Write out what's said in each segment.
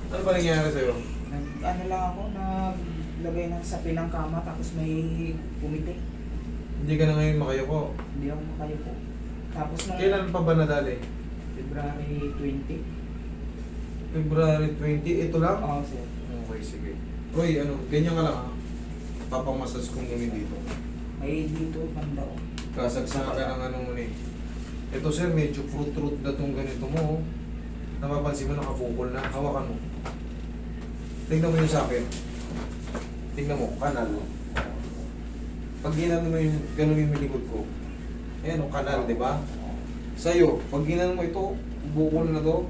Ano ba nangyari sa'yo? Ano lang ako, naglagay ng sapi ng kama tapos may pumitik. Hindi ka na ngayon makayuko. Hindi ako makayuko. Tapos nung Kailan pa ba nadali? February 20. February 20, ito lang? Oo, sir. Okay, sige. Uy, ano, ganyan ka lang ha. Papamassage kong gawin dito. May dito, banda ko. Kasagsaga ka ng ano mo eh. Ito sir, medyo fruit na tong ganito mo. Oh. Napapansin mo nakabukol na. Hawakan mo. Tingnan mo yung sa akin. Tingnan mo, kanal. Pag ginano mo yung ganun yung likod ko. Ayan o, kanal, di ba? Sa'yo, pag ginano mo ito, bukol na to.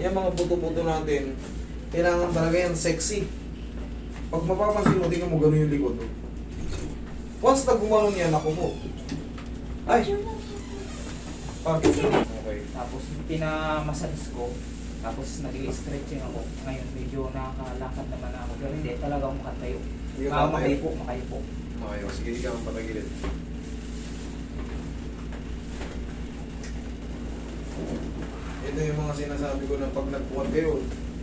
Yan mga buto-buto natin, kailangan talaga yan sexy. Pag mapapansin mo, tingnan mo ganun yung likod. Oh. Once na gumanon yan, ako po. Ay! Okay. Tapos pinamassage ko. Tapos nag-i-stretching ako. Ngayon medyo nakakalakad naman ako. Pero hindi talaga ako makatayo. Hindi ka Makayo po, makayo po. Makayo. Sige, ikaw ang patagilid. Ito yung mga sinasabi ko na pag nagbuhat kayo,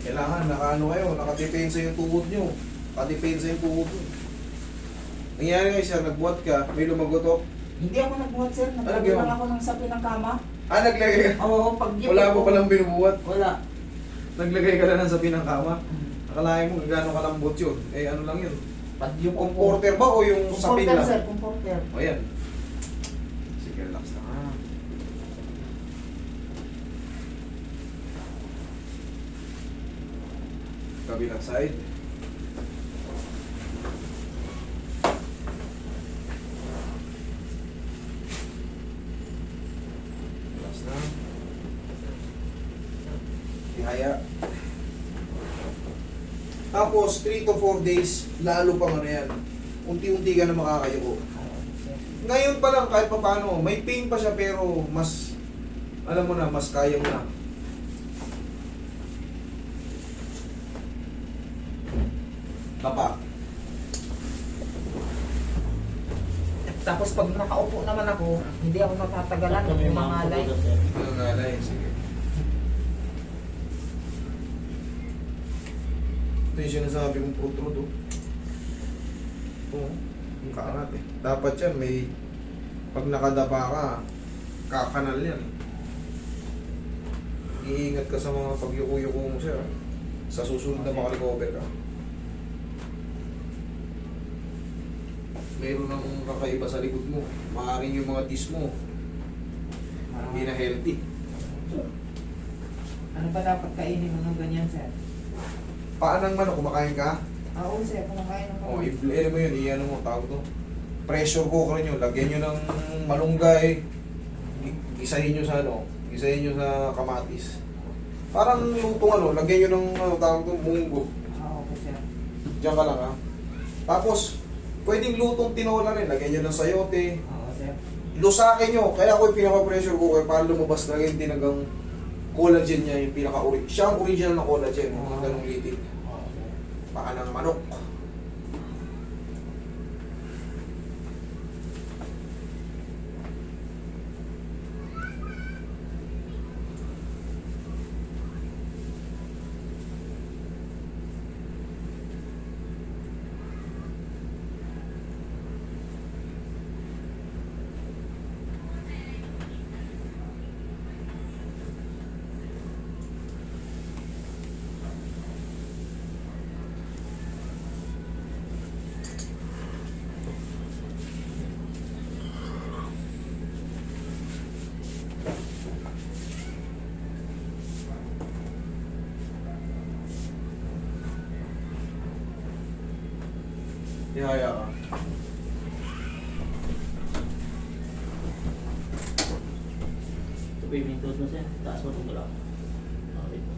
kailangan nakaano kayo, nakadepensa yung tuhod nyo. Nakadepensa yung tuhod nyo. Nangyari kayo siya, nagbuhat ka, may lumagotok. Hindi ako nagbuhat, sir. Naglagay ginawa? lang ako ng sapi ng kama. Ah, naglagay ka? Oo, pag Wala mo palang binubuhat. Wala. Naglagay ka lang ng sabi ng kama. Akalain mo gano'ng kalambot yun. Eh ano lang yun. Pag Yung comforter ba o yung sapin comforter, lang? sir, comforter. O yan. Sige, relax lang ha. Kabilang side. Relax na. Ihaya. Tapos 3 to 4 days, lalo pang ano yan. Unti-unti ka na makakayuko. Ngayon pa lang kahit pa paano, may pain pa siya pero mas, alam mo na, mas kaya mo na. Tapa. Tapos pag nakaupo naman ako, hindi ako matatagalan ng mga alay. Ano nalay, sige. Ito yung sinasabi kong protrudo. Oo, yung kaangat eh. Dapat yan, may, pag nakadapa ka, kakanal yan. Iingat ka sa mga pagyuko-yuko mo siya. Sa susunod na makarecover ka. Meron ng kakaiba sa likod mo. Maaaring yung mga disc mo, hindi na healthy. Ano ba dapat kainin mo ng ganyan, sir? Paanang manok, kumakain ka? Oo, sir, kumakain ako. O, i-ano mo yun, i-ano mo, tawag to. Pressure cooker nyo, lagyan nyo ng malunggay, gisahin nyo sa ano, gisahin nyo sa kamatis. Parang lutong ano, lagyan nyo ng ano, tawag to, munggo. Okay, sir. Diyan ka lang ha. Tapos, pwedeng lutong tinola rin, lagyan nyo ng sayote. Oo, sir. Lusakin nyo, kaya ako yung pinaka-pressure cooker para lumabas na yung tinagang collagen niya, yung pinaka-ori. Siya ang original na collagen, yung ganong litig. Oo, sir. Paa ng manok. Ihaya ka. Ito po yung mintos mo siya. Taas mo itong tulak. Okay po.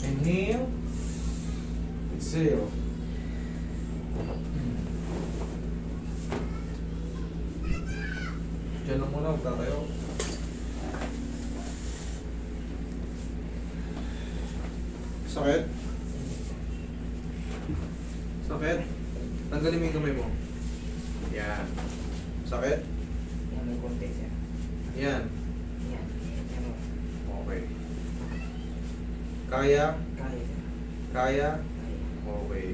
Inhale. Exhale. Diyan lang muna, huwag kakayo. Sakit? Sakit? Tanggalin mo yung kamay mo. Yan. Sakit? Yan, may konti, sir. Yan. Yan. Yan o. Okay. Kaya? Kaya sir. Kaya? Kaya. Okay.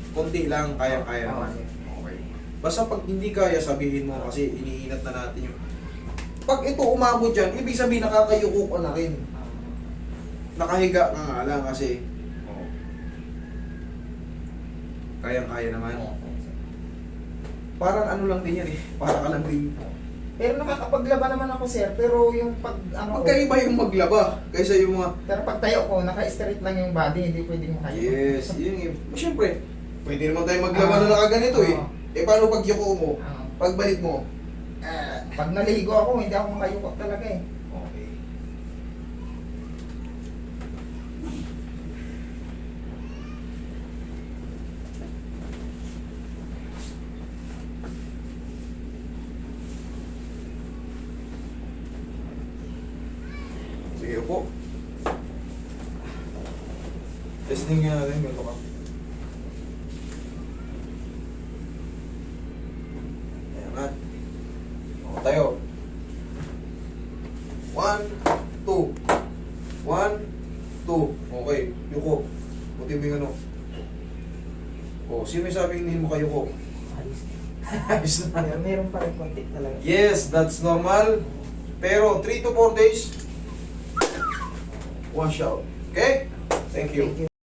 Kunti lang, kaya-kaya Oo, naman. sir. Okay. Basta pag hindi kaya, sabihin mo kasi iniinat na natin yung... Pag ito umabot dyan, ibig sabihin nakakayuko ka na rin. Ah, Nakahiga ka nga lang kasi... Oo. Kayang-kaya naman. kaya, kaya, sir. Parang ano lang din yan eh. Para ka lang din. Pero nakakapaglaba naman ako sir, pero yung pag ano ko, Magkaiba yung maglaba kaysa yung mga... pero pag tayo ko, naka-straight lang yung body, hindi pwedeng makayo. Yes, yun yung... Siyempre, pwede naman tayo maglaba na nakaganito eh. Oo. Eh paano pag yuko mo? Ah, Pagbalik mo? pag naligo ako, hindi ako makayuko talaga eh. Okay. Sige po. Testing nga natin, ganito ka. Ayan nga. O, tayo. 1, 2. 1, 2. Okay, yuko. Buti mo yung ano. O, sino yung sabing hindi mo kayo ko? Ayos. Ayos na. Pero meron pa rin konti talaga. Yes, that's normal. Pero 3 to 4 days, wash out. Okay? Thank you. Thank you.